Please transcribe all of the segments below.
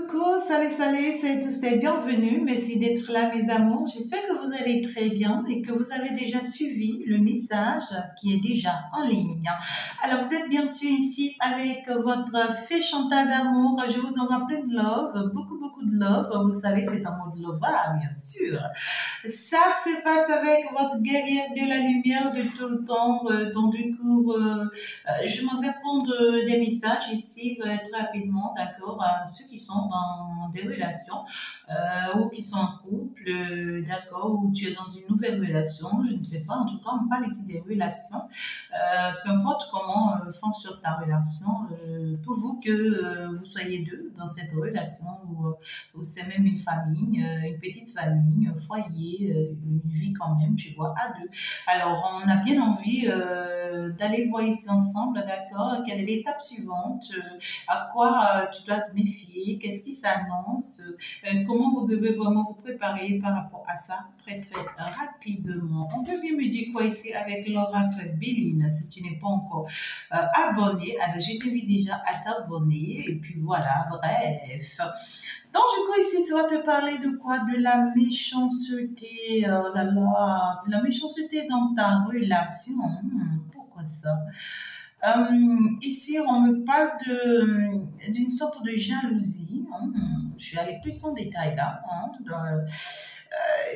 Coucou, salut tous et bienvenue. Merci d'être là, mes amours. J'espère que vous allez très bien et que vous avez déjà suivi le message qui est déjà en ligne. Alors, vous êtes bien sûr ici avec votre fée Chantal d'amour. Je vous envoie plein de love, beaucoup de love. Vous savez, c'est un mot de love, bien sûr. Ça se passe avec votre guerrière de la lumière de tout le temps. Donc, du coup, je m'en vais prendre des messages ici très rapidement, d'accord, à ceux qui sont dans des relations ou qui sont en couple, d'accord, ou tu es dans une nouvelle relation, je ne sais pas, en tout cas, on parle ici des relations. Peu importe comment fonctionne ta relation, pour vous que vous soyez deux dans cette relation ou c'est même une famille, une petite famille, un foyer, une vie quand même, tu vois, à deux. Alors, on a bien envie d'aller voir ici ensemble, d'accord, quelle est l'étape suivante, à quoi tu dois te méfier, qu'est-ce qui s'annonce, comment vous devez vraiment vous préparer par rapport à ça très rapidement. On peut bien me dire quoi ici avec l'oracle Béline, si tu n'es pas encore abonné, alors je t'invite déjà à t'abonner et puis voilà, bref. Donc du coup ici ça va te parler de quoi? De la méchanceté, de la méchanceté dans ta relation. Pourquoi ça? Ici, on me parle d'une sorte de jalousie. Je suis allée plus en détail là.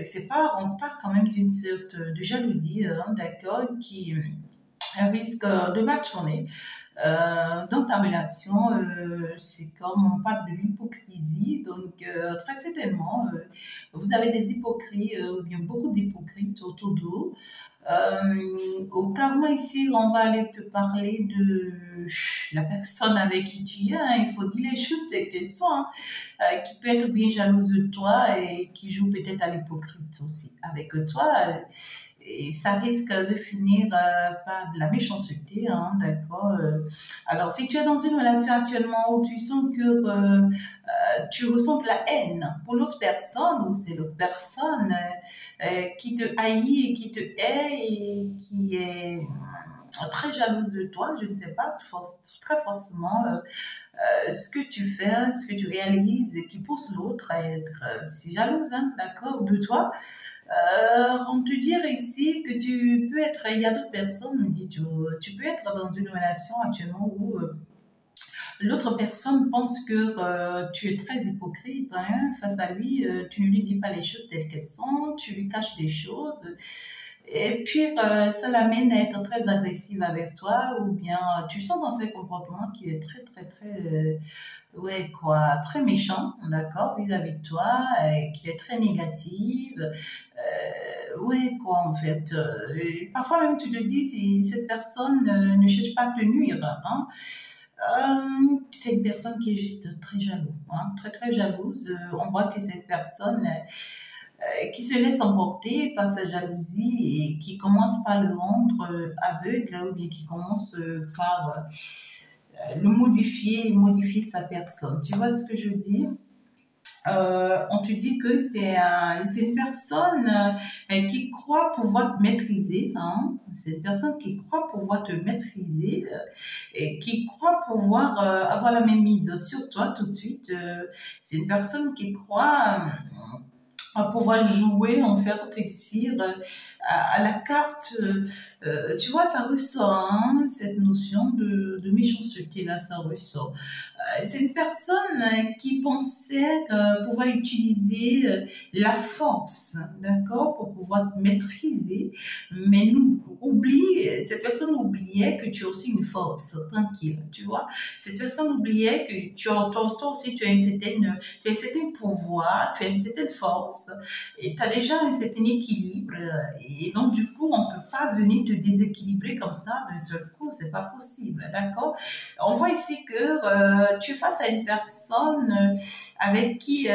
C'est pas, on parle quand même d'une sorte de jalousie, d'accord, qui risque de mal tourner. Dans ta relation, c'est comme on parle de l'hypocrisie, donc très certainement, vous avez des hypocrites, ou bien beaucoup d'hypocrites autour d'eux. Au karma ici, on va aller te parler de la personne avec qui tu es, il faut dire les choses telles qu'elles sont, qui peut être bien jalouse de toi et qui joue peut-être à l'hypocrite aussi avec toi. Et ça risque de finir par de la méchanceté, d'accord. Alors, si tu es dans une relation actuellement où tu sens que tu ressens de la haine pour l'autre personne, ou c'est l'autre personne qui te haït et qui te hait et qui est très jalouse de toi, je ne sais pas, très forcément, ce que tu fais, ce que tu réalises et qui pousse l'autre à être si jalouse, d'accord, de toi. On te dit ici que tu peux être, il y a d'autres personnes, tu peux être dans une relation actuellement où l'autre personne pense que tu es très hypocrite face à lui, tu ne lui dis pas les choses telles qu'elles sont, tu lui caches des choses. Et puis, ça l'amène à être très agressive avec toi, ou bien tu sens dans ses comportements qu'il est très, ouais, quoi, très méchant, d'accord, vis-à-vis de toi, qu'il est très négatif, ouais, quoi, en fait. Parfois même, tu te dis, si cette personne ne cherche pas à te nuire, c'est une personne qui est juste très jalouse, très jalouse. On voit que cette personne qui se laisse emporter par sa jalousie et qui commence par le rendre aveugle, ou bien qui commence par le modifier sa personne. Tu vois ce que je veux dire? On te dit que c'est une personne qui croit pouvoir te maîtriser. C'est une personne qui croit pouvoir te maîtriser et qui croit pouvoir avoir la même mise sur toi tout de suite. C'est une personne qui croit à pouvoir jouer, en fait, texir à la carte. Tu vois, ça ressort, cette notion de méchanceté, là, ça ressort. C'est une personne qui pensait pouvoir utiliser la force, d'accord, pour pouvoir te maîtriser, mais cette personne oubliait que tu as aussi une force, tranquille, tu vois. Cette personne oubliait que toi aussi, tu as un certain pouvoir, tu as une certaine force, et tu as déjà un certain équilibre, et donc du coup, on ne peut pas venir te déséquilibrer comme ça d'un seul coup, c'est pas possible, d'accord. On voit ici que tu es face à une personne avec qui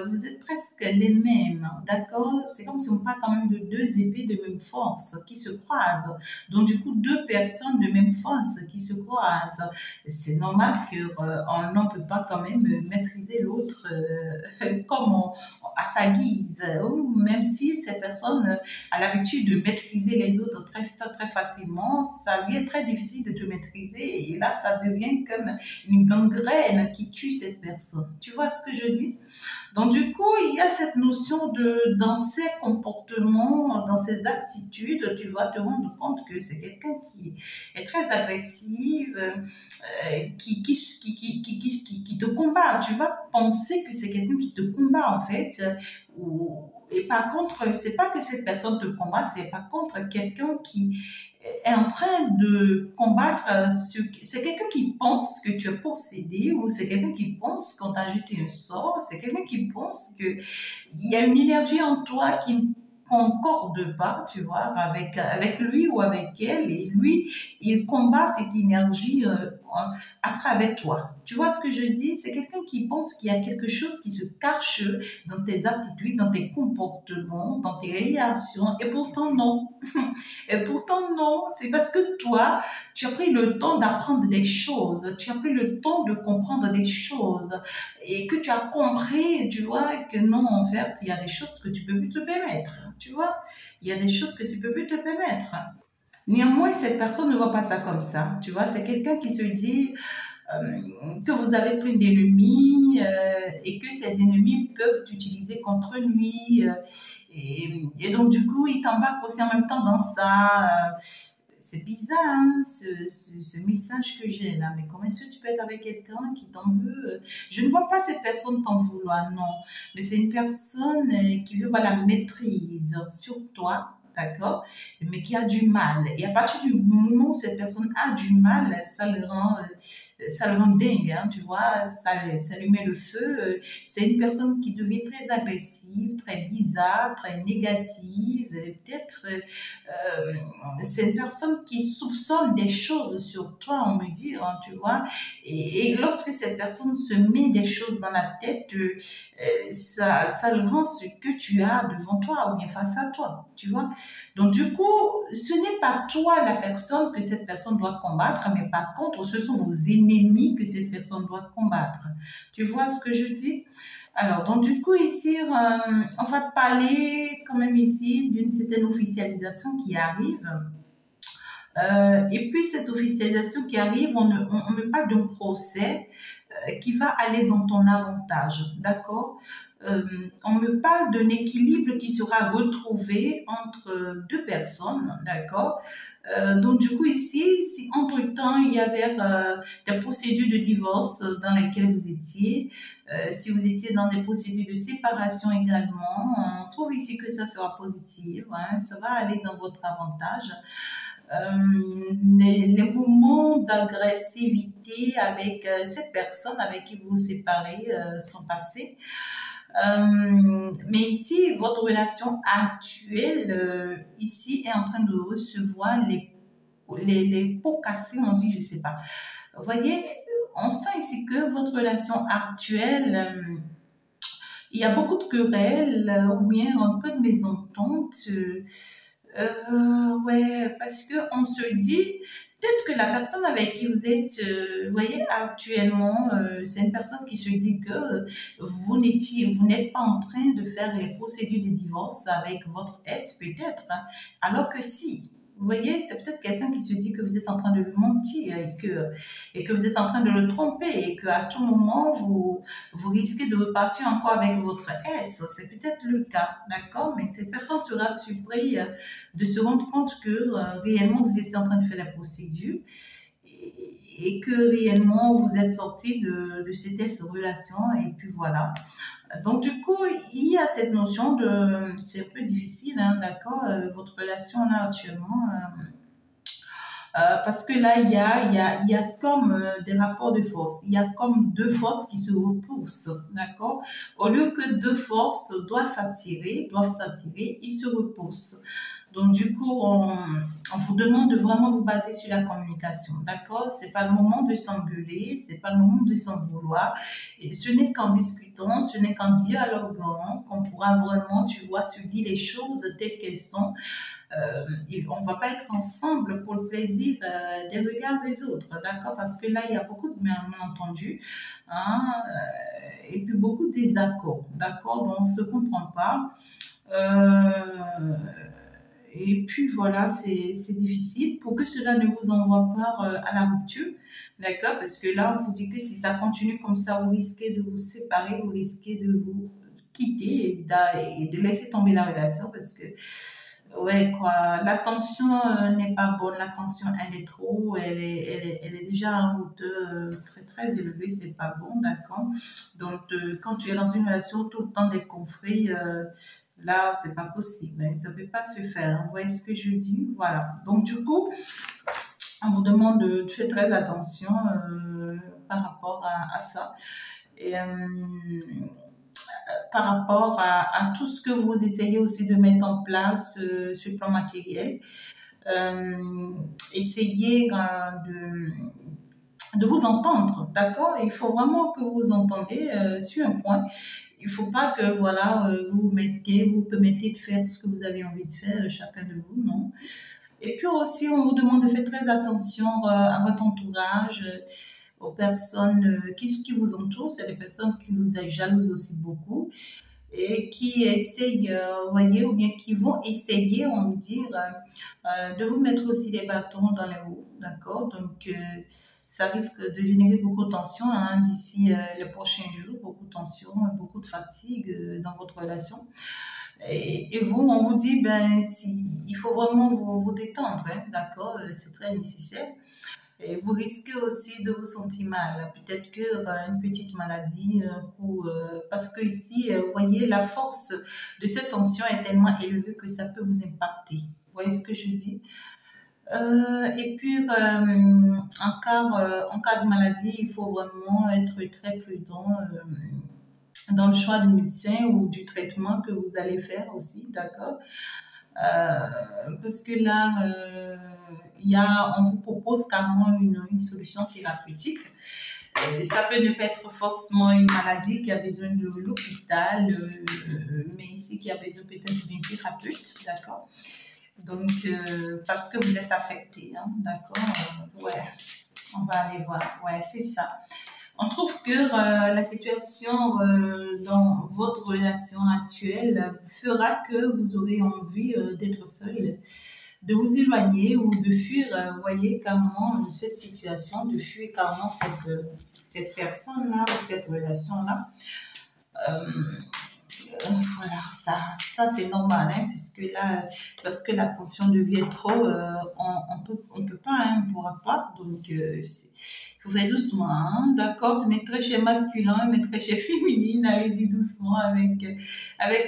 vous êtes presque les mêmes, d'accord. C'est comme si on parle quand même de deux épées de même force qui se croisent, donc du coup, deux personnes de même force qui se croisent. C'est normal qu'on ne peut pas quand même maîtriser l'autre comme à sa guise, ou même si cette personne a l'habitude de maîtriser les autres très facilement, ça lui est très difficile de te maîtriser et là, ça devient comme une gangrène qui tue cette personne. Tu vois ce que je dis? Donc, du coup, il y a cette notion dans ses comportements, dans ses attitudes, tu vas te rendre compte que c'est quelqu'un qui est très agressif, qui te combat. Tu vas penser que c'est quelqu'un qui te combat, en fait. Et par contre, c'est pas que cette personne te combat, c'est par contre quelqu'un qui est en train de combattre c'est quelqu'un qui pense que tu es possédé ou c'est quelqu'un qui pense qu'on t'a jeté un sort, c'est quelqu'un qui pense que il y a une énergie en toi qui ne concorde pas, tu vois, avec lui ou avec elle et lui, il combat cette énergie à travers toi. Tu vois ce que je dis? C'est quelqu'un qui pense qu'il y a quelque chose qui se cache dans tes attitudes, dans tes comportements, dans tes réactions et pourtant non. Et pourtant, non, c'est parce que toi, tu as pris le temps d'apprendre des choses, tu as pris le temps de comprendre des choses et que tu as compris, tu vois, que non, en fait, il y a des choses que tu peux plus te permettre, tu vois, il y a des choses que tu peux plus te permettre. Néanmoins, cette personne ne voit pas ça comme ça, tu vois, c'est quelqu'un qui se dit que vous avez plein d'ennemis et que ces ennemis peuvent t'utiliser contre lui. Et donc, du coup, il t'embarque aussi en même temps dans ça. C'est bizarre, hein, ce message que j'ai là. Mais comment est-ce que tu peux être avec quelqu'un qui t'en veut? Je ne vois pas cette personne t'en vouloir, non. Mais c'est une personne qui veut voir la maîtrise sur toi. D'accord? Mais qui a du mal. Et à partir du moment où cette personne a du mal, ça le rend dingue, hein, tu vois, ça lui met le feu. C'est une personne qui devient très agressive, très bizarre, très négative. Peut-être, c'est une personne qui soupçonne des choses sur toi, on me dit, hein, tu vois. Et lorsque cette personne se met des choses dans la tête, ça le rend ce que tu as devant toi ou bien face à toi, tu vois. Donc, du coup, ce n'est pas toi la personne que cette personne doit combattre, mais par contre, ce sont vos ennemis que cette personne doit combattre. Tu vois ce que je dis? Alors, donc, du coup, ici, on va parler quand même ici d'une certaine officialisation qui arrive. Et puis, cette officialisation qui arrive, on me parle d'un procès qui va aller dans ton avantage, d'accord? On me parle d'un équilibre qui sera retrouvé entre deux personnes, d'accord? Donc du coup ici, si entre-temps il y avait des procédures de divorce dans lesquelles vous étiez, si vous étiez dans des procédures de séparation également, on trouve ici que ça sera positif, hein, ça va aller dans votre avantage. Les moments d'agressivité avec cette personne avec qui vous vous séparez sont passés. Mais ici, votre relation actuelle, ici, est en train de recevoir les pots cassés, on dit, je sais pas. Vous voyez, on sent ici que votre relation actuelle, il y a beaucoup de querelles ou bien un peu de mésentente. Ouais, parce que on se dit, peut-être que la personne avec qui vous êtes, vous voyez, actuellement, c'est une personne qui se dit que vous n'êtes pas en train de faire les procédures de divorce avec votre ex, peut-être, hein, alors que si. Vous voyez, c'est peut-être quelqu'un qui se dit que vous êtes en train de lui mentir et que vous êtes en train de le tromper et qu'à tout moment, vous risquez de repartir encore avec votre ex. C'est peut-être le cas, d'accord? Mais cette personne sera surprise de se rendre compte que réellement, vous étiez en train de faire la procédure et que réellement, vous êtes sorti de cette relation et puis voilà. Donc, du coup, il y a cette notion de... C'est un peu difficile, hein, d'accord, votre relation là actuellement. Parce que là, il y a comme des rapports de force. Il y a comme deux forces qui se repoussent, d'accord? Au lieu que deux forces doivent s'attirer, ils se repoussent. Donc, du coup, on vous demande de vraiment vous baser sur la communication, d'accord? C'est pas le moment de s'engueuler, c'est pas le moment de s'en vouloir. Et ce n'est qu'en discutant, ce n'est qu'en dialoguant qu'on pourra vraiment, tu vois, se dire les choses telles qu'elles sont. On ne va pas être ensemble pour le plaisir des regards des autres, d'accord? Parce que là, il y a beaucoup de malentendus, hein, et puis beaucoup de désaccords, d'accord? Donc, on ne se comprend pas. Euh, et puis voilà, c'est difficile pour que cela ne vous envoie pas à la rupture, d'accord? Parce que là, on vous dit que si ça continue comme ça, vous risquez de vous séparer, vous risquez de vous quitter et de laisser tomber la relation parce que ouais, quoi, la tension n'est pas bonne, la tension elle est trop, elle est déjà en hauteur très très élevée, c'est pas bon, d'accord? Donc quand tu es dans une relation tout le temps des conflits, là c'est pas possible, hein, ça peut pas se faire, vous voyez ce que je dis? Voilà, donc du coup, on vous demande de faire très attention par rapport à ça. Et par rapport à tout ce que vous essayez aussi de mettre en place sur le plan matériel. Essayez de vous entendre, d'accord? Il faut vraiment que vous vous entendez sur un point. Il ne faut pas que voilà, vous permettez de faire ce que vous avez envie de faire, chacun de vous, non? Et puis aussi, on vous demande de faire très attention à votre entourage, aux personnes qui vous entourent. C'est des personnes qui vous jalousent aussi beaucoup et qui essayent, vous voyez, ou bien qui vont essayer, on va dire, de vous mettre aussi des bâtons dans les roues, d'accord? Donc, ça risque de générer beaucoup de tension hein, d'ici les prochains jours, beaucoup de tension, beaucoup de fatigue dans votre relation. Et vous, on vous dit, ben, il faut vraiment vous détendre, hein, d'accord? C'est très nécessaire. Et vous risquez aussi de vous sentir mal. Peut-être que une petite maladie, parce que ici, vous voyez, la force de cette tension est tellement élevée que ça peut vous impacter. Vous voyez ce que je dis? Et puis, en cas de maladie, il faut vraiment être très prudent dans le choix du médecin ou du traitement que vous allez faire aussi, d'accord? Parce que là, on vous propose carrément une solution thérapeutique. Ça peut ne pas être forcément une maladie qui a besoin de l'hôpital, mais ici qui a besoin peut-être d'une thérapeute, d'accord? Donc, parce que vous êtes affecté, hein, d'accord? Ouais, on va aller voir. Ouais, c'est ça. On trouve que la situation dans votre relation actuelle fera que vous aurez envie d'être seul, de vous éloigner ou de fuir, vous voyez, carrément cette situation, de fuir carrément cette personne-là ou cette relation-là. Euh, voilà, ça c'est normal, hein, puisque là, lorsque la tension devient trop, on peut pas, hein, on pourra pas. Donc, il faut faire doucement, hein, d'accord? Mes chez masculin, mes chez féminine, allez-y doucement avec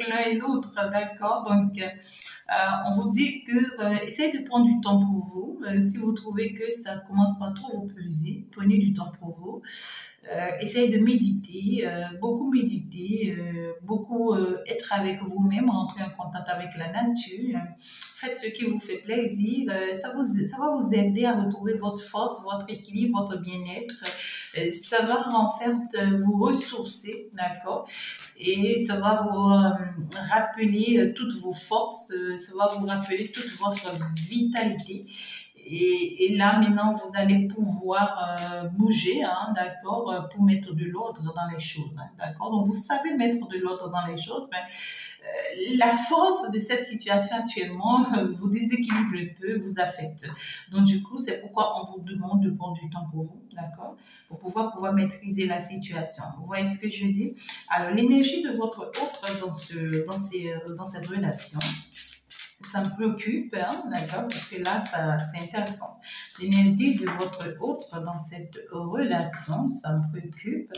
l'un et l'autre, d'accord? Donc, on vous dit que essayez de prendre du temps pour vous. Si vous trouvez que ça commence pas trop vous peser, prenez du temps pour vous. Essayez de méditer, beaucoup méditer, beaucoup être avec vous-même, rentrer en contact avec la nature. Faites ce qui vous fait plaisir. Ça va vous aider à retrouver votre force, votre équilibre, votre bien-être. Ça va en fait vous ressourcer, d'accord? Et ça va vous rappeler toutes vos forces, ça va vous rappeler toute votre vitalité. Et là, maintenant, vous allez pouvoir bouger, hein, d'accord, pour mettre de l'ordre dans les choses, hein, d'accord. Donc, vous savez mettre de l'ordre dans les choses, mais la force de cette situation actuellement vous déséquilibre un peu, vous affecte. Donc, du coup, c'est pourquoi on vous demande de prendre du temps pour vous, d'accord, pour pouvoir maîtriser la situation. Vous voyez ce que je veux dire? Alors, l'énergie de votre autre dans cette relation, ça me préoccupe, hein, d'accord, parce que là, c'est intéressant. L'énergie de votre autre dans cette relation, ça me préoccupe.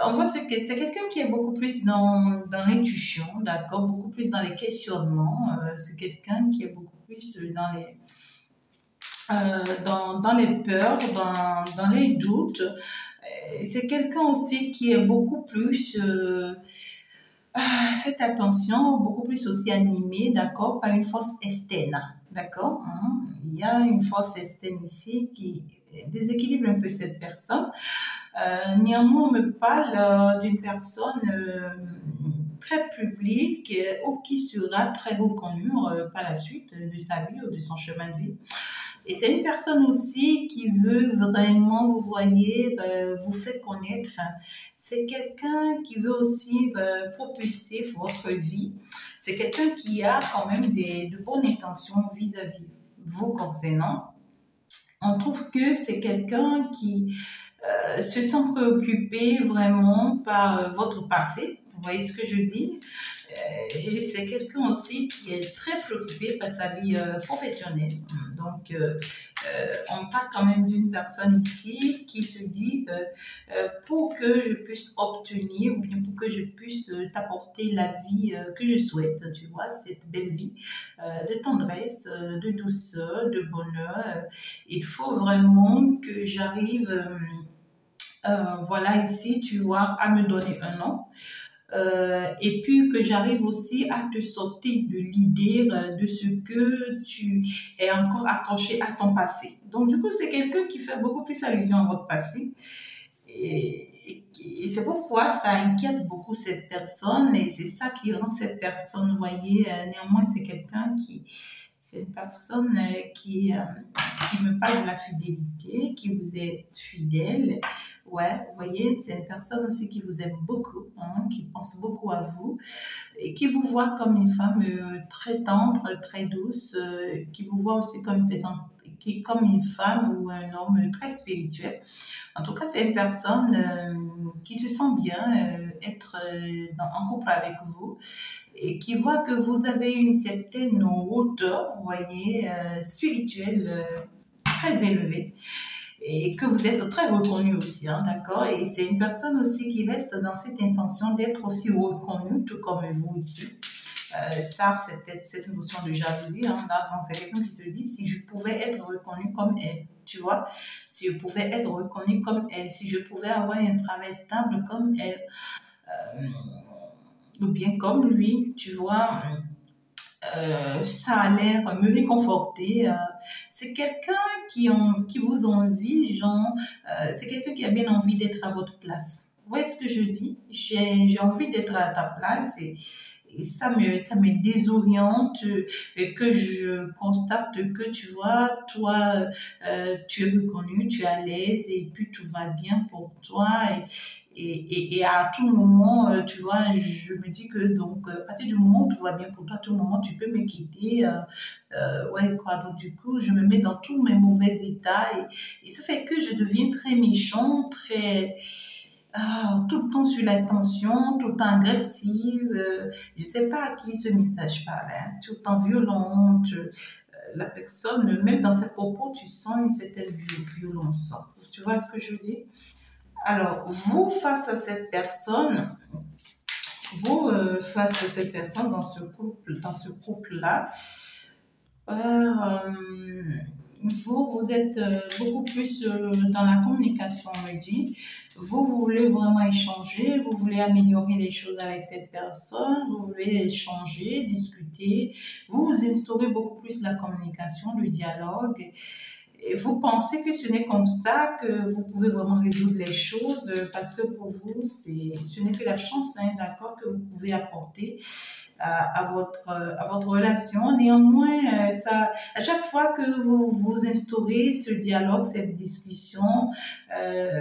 On voit que c'est quelqu'un qui est beaucoup plus dans l'intuition, d'accord, beaucoup plus dans les questionnements. C'est quelqu'un qui est beaucoup plus dans les peurs, dans les doutes. C'est quelqu'un aussi qui est beaucoup plus Faites attention, beaucoup plus aussi animé, d'accord, par une force externe, d'accord. Il y a une force externe ici qui déséquilibre un peu cette personne. Néanmoins, on me parle d'une personne très publique ou qui sera très reconnue par la suite de sa vie ou de son chemin de vie. Et c'est une personne aussi qui veut vraiment, vous voyez, vous faire connaître. C'est quelqu'un qui veut aussi propulser votre vie. C'est quelqu'un qui a quand même de bonnes intentions vis-à-vis vous concernant. On trouve que c'est quelqu'un qui se sent préoccupé vraiment par votre passé. Vous voyez ce que je dis? Et c'est quelqu'un aussi qui est très préoccupé par sa vie professionnelle. Donc, on parle quand même d'une personne ici qui se dit pour que je puisse obtenir ou bien pour que je puisse t'apporter la vie que je souhaite, tu vois, cette belle vie de tendresse, de douceur, de bonheur. Il faut vraiment que j'arrive, voilà ici, tu vois, à me donner un nom. Et puis que j'arrive aussi à te sortir de l'idée de ce que tu es encore accroché à ton passé. Donc du coup, c'est quelqu'un qui fait beaucoup plus allusion à votre passé. Et c'est pourquoi ça inquiète beaucoup cette personne et c'est ça qui rend cette personne, vous voyez, néanmoins c'est quelqu'un qui, c'est une personne qui me parle de la fidélité, qui vous est fidèle. Ouais, vous voyez, c'est une personne aussi qui vous aime beaucoup, hein, qui pense beaucoup à vous et qui vous voit comme une femme très tendre, très douce, qui vous voit aussi comme une personne, comme une femme ou un homme très spirituel. En tout cas, c'est une personne qui se sent bien être en couple avec vous et qui voit que vous avez une certaine hauteur, vous voyez, spirituelle très élevée et que vous êtes très reconnu aussi, hein, d'accord? Et c'est une personne aussi qui reste dans cette intention d'être aussi reconnue, tout comme vous ici. Ça, c'est peut-être cette notion de jalousie, hein, là, c'est quelqu'un qui se dit, si je pouvais être reconnue comme elle, tu vois, si je pouvais être reconnue comme elle, si je pouvais avoir un travail stable comme elle, ou bien comme lui, tu vois, ça a l'air me réconforter. C'est quelqu'un qui vous envie, genre, c'est quelqu'un qui a bien envie d'être à votre place. Vous voyez ce que je dis? J'ai envie d'être à ta place et ça me désoriente et que je constate que tu vois, toi, tu es reconnu, tu es à l'aise et puis tout va bien pour toi et à tout moment, tu vois, je me dis que donc à partir du moment où tout va bien pour toi, à tout moment tu peux me quitter, ouais quoi. Donc du coup, je me mets dans tous mes mauvais états et ça fait que je deviens très méchante, très tout le temps sur la tension, tout le temps agressive. Je sais pas à qui ce message parle, hein, tout le temps violente. La personne, même dans ses propos, tu sens une certaine violence. Tu vois ce que je dis? Alors, vous, face à cette personne, vous, face à cette personne dans ce couple-là, euh, vous êtes beaucoup plus dans la communication, on me dit. Vous voulez vraiment échanger, vous voulez améliorer les choses avec cette personne, vous voulez échanger, discuter. Vous instaurez beaucoup plus la communication, le dialogue. Et vous pensez que ce n'est comme ça que vous pouvez vraiment résoudre les choses parce que pour vous, ce n'est que la chance, hein, d'accord, que vous pouvez apporter à votre relation. Néanmoins, à chaque fois que vous instaurez ce dialogue, cette discussion, euh,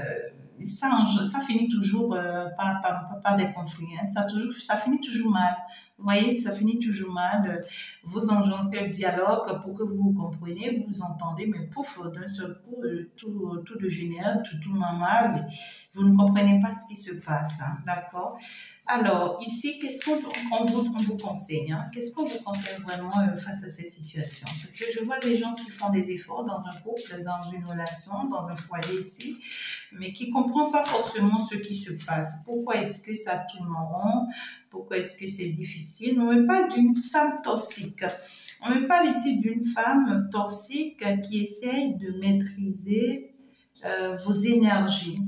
ça finit toujours par des conflits. Hein. Ça finit toujours mal. Vous voyez, ça finit toujours mal. Vous engendrez le dialogue pour que vous vous compreniez, vous vous entendez, mais pouf, d'un seul coup, tout dégénère, tout normal. Vous ne comprenez pas ce qui se passe. Hein, d'accord? Alors, ici, qu'est-ce qu'on vous conseille, hein? Qu'est-ce qu'on vous conseille vraiment face à cette situation? Parce que je vois des gens qui font des efforts dans un couple, dans une relation, dans un foyer ici, mais qui ne comprennent pas forcément ce qui se passe. Pourquoi est-ce que ça tourne en rond? Pourquoi est-ce que c'est difficile? On me parle d'une femme toxique. On me parle ici d'une femme toxique qui essaye de maîtriser vos énergies.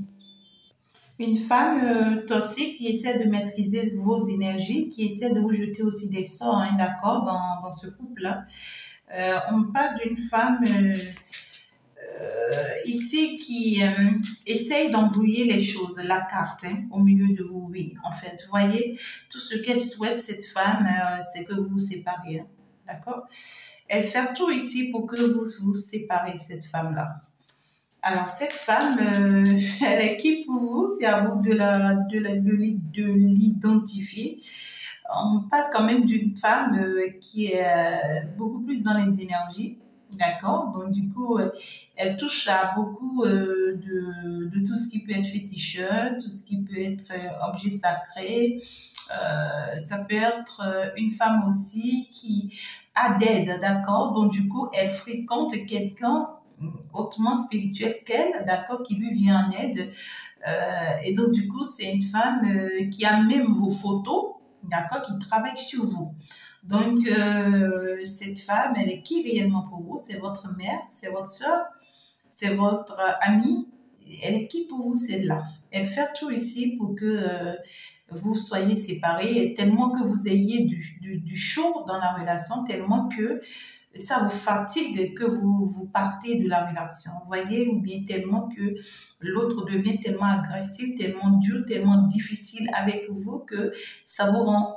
Une femme toxique qui essaie de maîtriser vos énergies, qui essaie de vous jeter aussi des sorts, hein, d'accord, dans ce couple-là. On parle d'une femme ici qui essaye d'embrouiller les choses, la carte, hein, au milieu de vous, oui. En fait, vous voyez, tout ce qu'elle souhaite, cette femme, c'est que vous vous séparez, hein, d'accord? Elle fait tout ici pour que vous vous séparez, cette femme-là. Alors, cette femme, elle est qui pour vous? C'est à vous de l'identifier. On parle quand même d'une femme qui est beaucoup plus dans les énergies. D'accord? Donc, du coup, elle touche à beaucoup de tout ce qui peut être féticheur, tout ce qui peut être objet sacré. Ça peut être une femme aussi qui a d'aide, d'accord? Donc, du coup, elle fréquente quelqu'un hautement spirituel qu'elle, d'accord, qui lui vient en aide. Et donc, du coup, c'est une femme qui a même vos photos, d'accord, qui travaille sur vous. Donc, cette femme, elle est qui réellement pour vous? C'est votre mère, c'est votre soeur, c'est votre amie. Elle est qui pour vous, celle-là? Elle fait tout ici pour que vous soyez séparés, et tellement que vous ayez du chaud dans la relation, tellement que ça vous fatigue que vous partez de la relation. Vous voyez, ou bien tellement que l'autre devient tellement agressif, tellement dur, tellement difficile avec vous que ça vous rend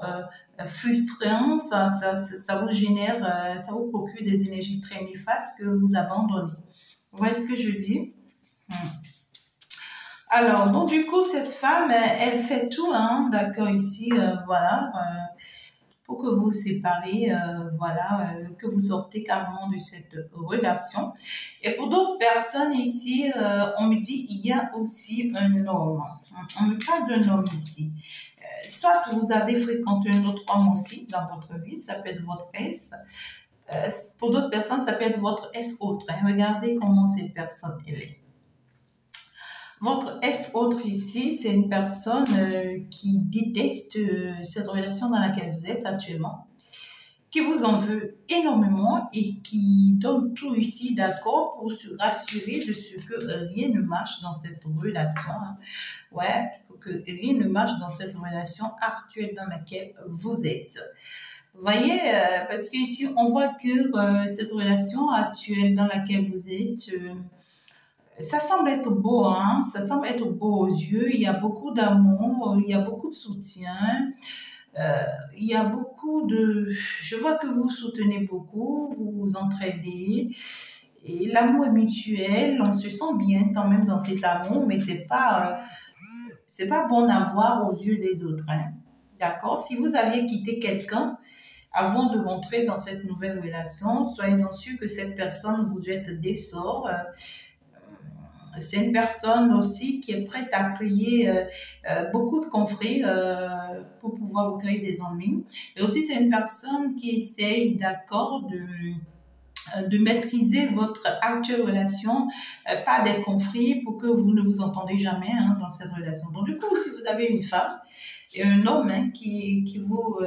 frustrant, ça vous génère, ça vous procure des énergies très néfastes que vous abandonnez. Vous voyez ce que je dis? Alors, donc du coup, cette femme, elle fait tout, hein, d'accord, ici, voilà, pour que vous vous séparez, voilà, que vous sortez carrément de cette relation. Et pour d'autres personnes ici, on me dit, il y a aussi un homme. On me parle d'un homme ici. Soit vous avez fréquenté un autre homme aussi dans votre vie, ça peut être votre S. Pour d'autres personnes, ça peut être votre S autre, hein. Regardez comment cette personne elle est. Votre S autre ici, c'est une personne qui déteste cette relation dans laquelle vous êtes actuellement, qui vous en veut énormément et qui donne tout ici d'accord pour se rassurer de ce que rien ne marche dans cette relation. Hein. Ouais, pour que rien ne marche dans cette relation actuelle dans laquelle vous êtes. Vous voyez, parce qu'ici, on voit que cette relation actuelle dans laquelle vous êtes, ça semble être beau, hein? Ça semble être beau aux yeux. Il y a beaucoup d'amour, il y a beaucoup de soutien, il y a beaucoup de... Je vois que vous soutenez beaucoup, vous vous entraidez. Et l'amour est mutuel, on se sent bien quand même dans cet amour, mais c'est pas bon à voir aux yeux des autres, hein? D'accord? Si vous aviez quitté quelqu'un avant de rentrer dans cette nouvelle relation, soyez-en sûr que cette personne vous jette des sorts. C'est une personne aussi qui est prête à créer beaucoup de conflits pour pouvoir vous créer des ennuis. Et aussi, c'est une personne qui essaye, d'accord, de maîtriser votre actuelle relation, pas des conflits pour que vous ne vous entendez jamais, hein, dans cette relation. Donc, du coup, si vous avez une femme et un homme, hein, qui vous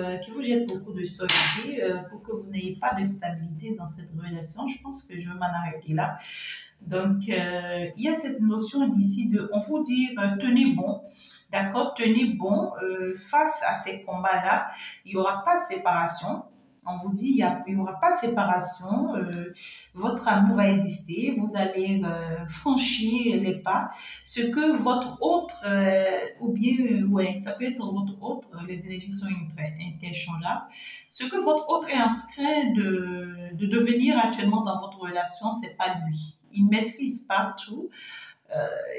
jette beaucoup de sorts ici, pour que vous n'ayez pas de stabilité dans cette relation, je pense que je vais m'en arrêter là. Donc, il y a cette notion d'ici de, on vous dit, tenez bon, d'accord, tenez bon, face à ces combats-là, il n'y aura pas de séparation. On vous dit, il n'y aura pas de séparation, votre amour va exister, vous allez franchir les pas. Ce que votre autre, ou bien, ouais, ça peut être votre autre, les énergies sont interchangeables. Ce que votre autre est en train de devenir actuellement dans votre relation, c'est pas lui. Il ne maîtrise pas tout.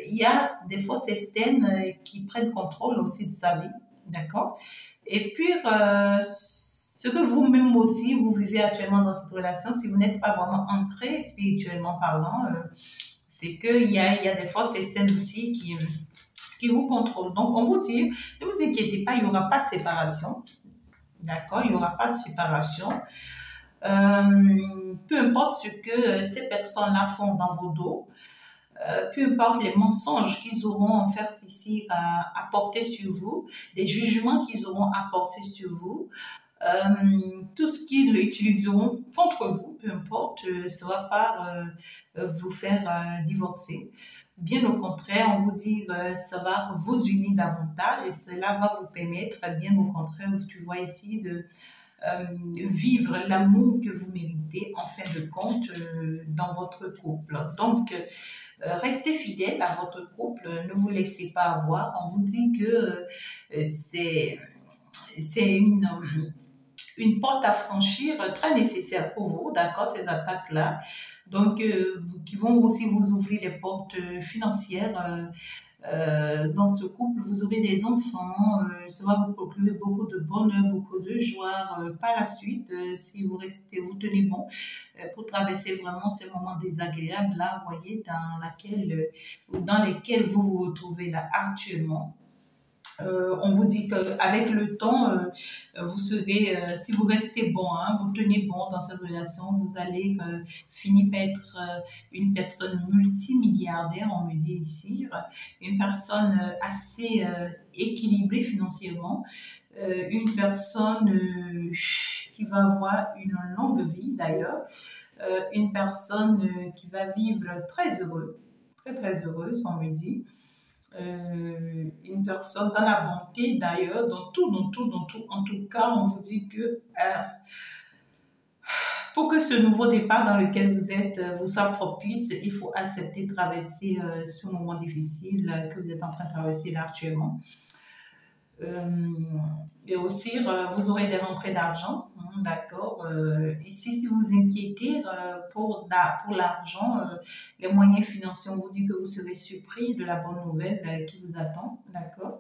Il y a des fausses externes qui prennent contrôle aussi de sa vie, d'accord? Et puis, ce que vous-même aussi, vous vivez actuellement dans cette relation, si vous n'êtes pas vraiment ancré spirituellement parlant, c'est qu'il y a des forces externes aussi qui vous contrôlent. Donc, on vous dit, ne vous inquiétez pas, il n'y aura pas de séparation. D'accord? Il n'y aura pas de séparation. Peu importe ce que ces personnes-là font dans vos dos, peu importe les mensonges qu'ils auront en fait ici à porter sur vous, des jugements qu'ils auront à porter sur vous, Tout ce qu'ils utiliseront contre vous, peu importe, sera par vous faire divorcer. Bien au contraire, on vous dit ça va vous unir davantage et cela va vous permettre, bien au contraire, tu vois ici, de vivre l'amour que vous méritez en fin de compte dans votre couple. Donc, restez fidèle à votre couple, ne vous laissez pas avoir. On vous dit que c'est une porte à franchir très nécessaire pour vous, d'accord, ces attaques-là. Donc, qui vont aussi vous ouvrir les portes financières. Dans ce couple, vous aurez des enfants, ça va vous procurer beaucoup de bonheur, beaucoup de joie par la suite, si vous restez, vous tenez bon pour traverser vraiment ces moments désagréables là, vous voyez, dans lesquels vous vous retrouvez là actuellement. On vous dit qu'avec le temps, vous serez, si vous restez bon, hein, vous tenez bon dans cette relation, vous allez finir par être une personne multimilliardaire, on me dit ici, une personne assez équilibrée financièrement, une personne qui va avoir une longue vie d'ailleurs, une personne qui va vivre très heureux, très très heureuse, on me dit. Une personne dans la bonté d'ailleurs, dans tout, dans tout, dans tout. En tout cas, on vous dit que pour que ce nouveau départ dans lequel vous êtes vous soit propice, il faut accepter de traverser ce moment difficile que vous êtes en train de traverser là actuellement. Et aussi, vous aurez des rentrées d'argent, hein, d'accord. Ici, si vous vous inquiétez pour l'argent, les moyens financiers, on vous dit que vous serez surpris de la bonne nouvelle qui vous attend, d'accord.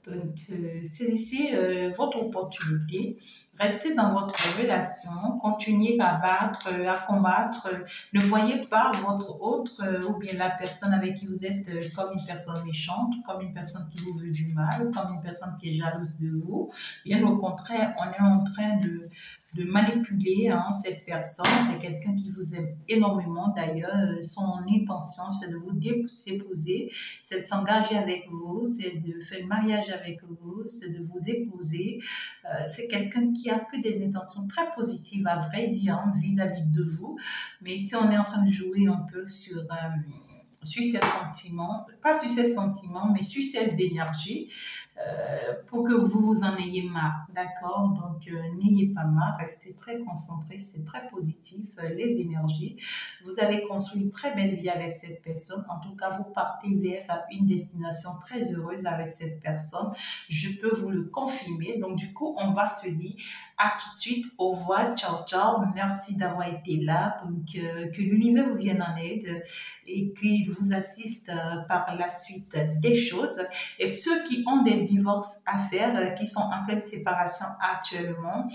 Donc, saisissez votre opportunité, restez dans votre relation, continuez à battre, à combattre. Ne voyez pas votre autre ou bien la personne avec qui vous êtes comme une personne méchante, comme une personne qui vous veut du mal, comme une personne qui est jalouse de vous. Bien au contraire, on est en train de manipuler hein, cette personne. C'est quelqu'un qui vous aime énormément. D'ailleurs, son intention, c'est de vous épouser, c'est de s'engager avec vous, c'est de faire le mariage avec vous, c'est de vous épouser. C'est quelqu'un qui a que des intentions très positives, à vrai dire, hein, vis-à-vis de vous. Mais ici, on est en train de jouer un peu sur ses sentiments, pas sur ses sentiments, mais sur ses énergies, pour que vous vous en ayez marre, d'accord? Donc, n'ayez pas marre, restez très concentrés, c'est très positif, les énergies. Vous allez construire une très belle vie avec cette personne. En tout cas, vous partez vers une destination très heureuse avec cette personne. Je peux vous le confirmer. Donc, du coup, on va se dire à tout de suite. Au revoir, ciao, ciao. Merci d'avoir été là. Donc, que l'univers vous vienne en aide et qu'il vous assiste par la suite des choses. Et ceux qui ont des divorces à faire, qui sont en pleine séparation actuellement,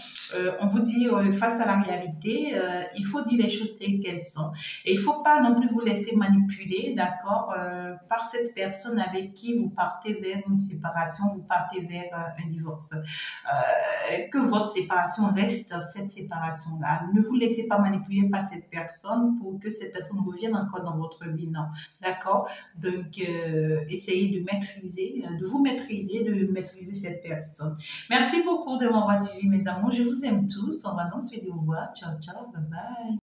on vous dit face à la réalité, il faut dire les choses telles qu'elles sont. Et il ne faut pas non plus vous laisser manipuler, d'accord, par cette personne avec qui vous partez vers une séparation, vous partez vers un divorce. Que votre séparation reste cette séparation-là. Ne vous laissez pas manipuler par cette personne pour que cette personne revienne encore dans votre vie, non. D'accord? Donc, essayez de maîtriser, de vous maîtriser, de maîtriser cette personne. Merci beaucoup de m'avoir suivi, mes amours. Je vous aime tous. On va donc se dire au revoir. Ciao, ciao. Bye bye.